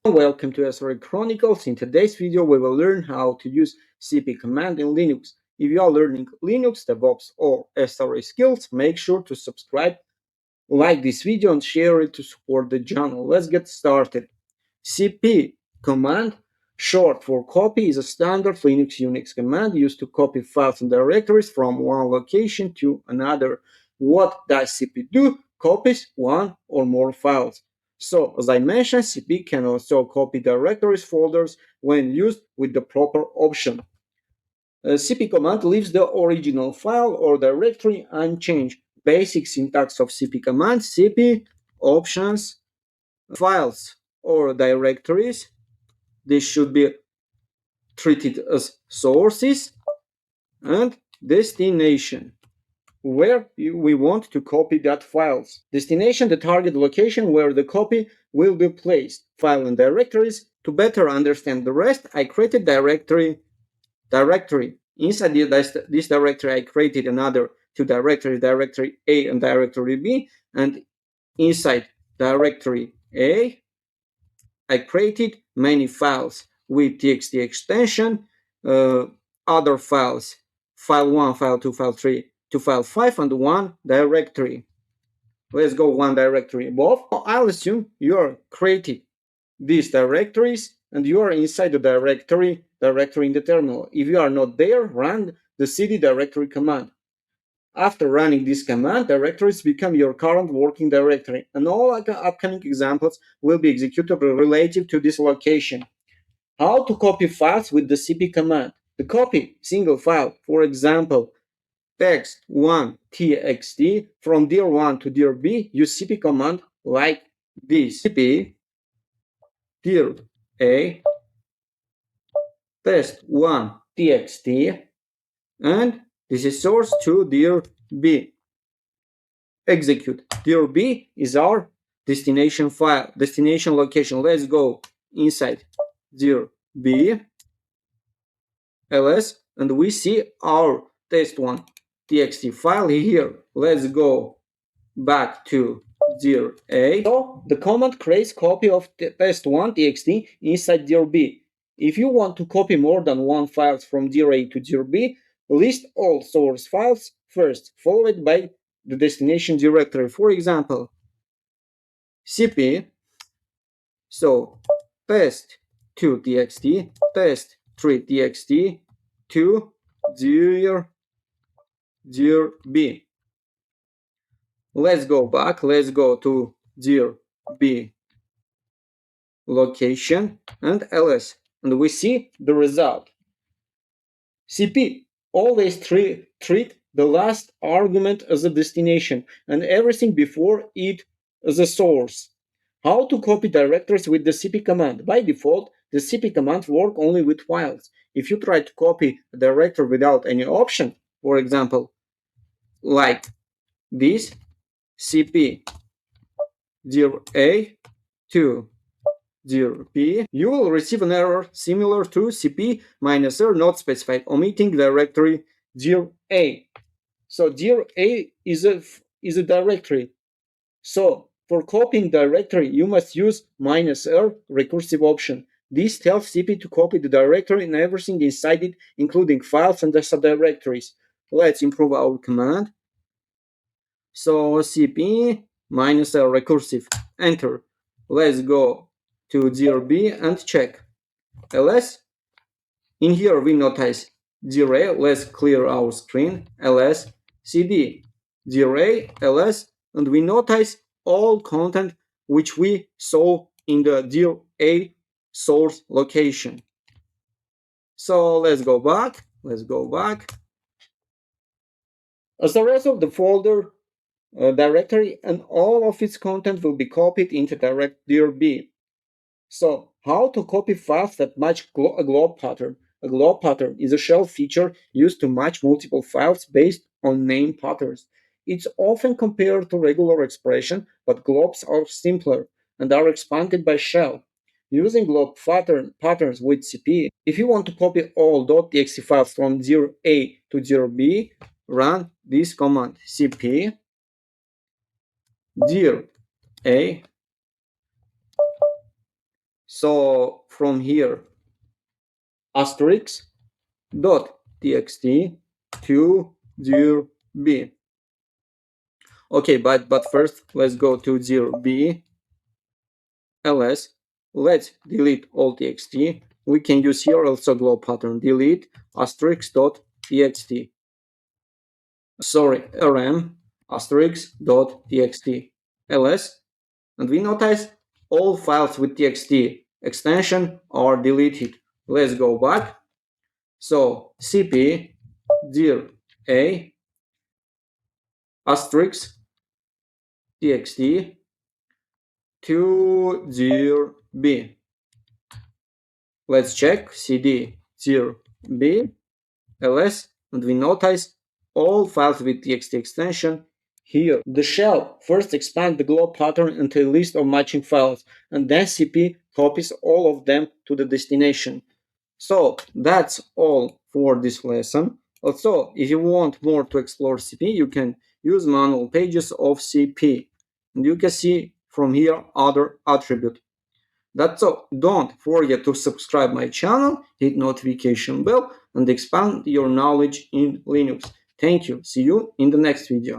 Welcome to SRE Chronicles. In today's video, we will learn how to use cp command in Linux. If you are learning Linux, DevOps, or SRE skills, make sure to subscribe, like this video, and share it to support the channel. Let's get started. cp command, short for copy, is a standard Linux Unix command used to copy files and directories from one location to another. What does cp do? Copies one or more files. So, as I mentioned, cp can also copy directories folders when used with the proper option. cp command leaves the original file or directory unchanged. Basic syntax of cp command: cp options, files or directories. This should be treated as sources, and destination, where we want to copy that files. Destination, the target location where the copy will be placed. File and directories. To better understand the rest, I created directory. Inside this directory, I created another two directories, directory A and directory B, and inside directory A, I created many files with txt extension, other files, file 1, file 2, file 3, to file 5, and one directory. Let's go one directory above. I'll assume you are creating these directories and you are inside the directory in the terminal. If you are not there, run the cd directory command. After running this command, directories become your current working directory, and all upcoming examples will be executable relative to this location. How to copy files with the cp command? To copy single file, for example, text1.txt from dir1 to dir.b, use cp command like this: cp dir.a test1.txt, and this is source to dir.b. Execute. dir.b is our destination file, destination location. Let's go inside dir.b ls, and we see our test1.txt file here. Let's go back to dir.a. So the command creates copy of test1.txt inside dir.b. If you want to copy more than one file from dir.a to dir.b, list all source files first, followed by the destination directory. For example, cp, so test2.txt, test3.txt to dir.b. Let's go back, let's go to dir.b location and ls, and we see the result. cp always treat the last argument as a destination and everything before it as a source. How to copy directories with the cp command? By default, the cp command works only with files. If you try to copy a directory without any option, for example, like this, cp dir.a to dir.b, you will receive an error similar to cp-r not specified, omitting directory dir.a. So dir.a is a directory. So for copying directory, you must use -r recursive option. This tells cp to copy the directory and everything inside it, including files and the subdirectories. Let's improve our command. So cp -r recursive, enter. Let's go to dir.b and check. ls, in here we notice dir.a, let's clear our screen, ls, cd, dir.a, ls, and we notice all content which we saw in the dir.a source location. So let's go back. As a result, the folder directory and all of its content will be copied into dir.b. So, how to copy files that match a glob pattern? A glob pattern is a shell feature used to match multiple files based on name patterns. It's often compared to regular expression, but globs are simpler and are expanded by shell. Using glob patterns with cp, if you want to copy all .txt files from dir.a to dir.b, run this command: cp dir.a So from here, asterisk dot txt to dir b. Okay, but first let's go to dir b ls. Let's delete all txt. We can use here also globe pattern delete asterisk dot txt. Sorry, rm asterisk dot txt ls, and we notice all files with txt extension are deleted. Let's go back. So cp dir a asterisk txt to dir b. Let's check cd dir b ls, and we notice all files with txt extension here. The shell first expands the globe pattern into a list of matching files, and then cp copies all of them to the destination. So that's all for this lesson. Also, if you want more to explore cp, you can use manual pages of cp, and you can see from here other attributes. That's all. Don't forget to subscribe my channel, hit notification bell, and expand your knowledge in Linux. Thank you. See you in the next video.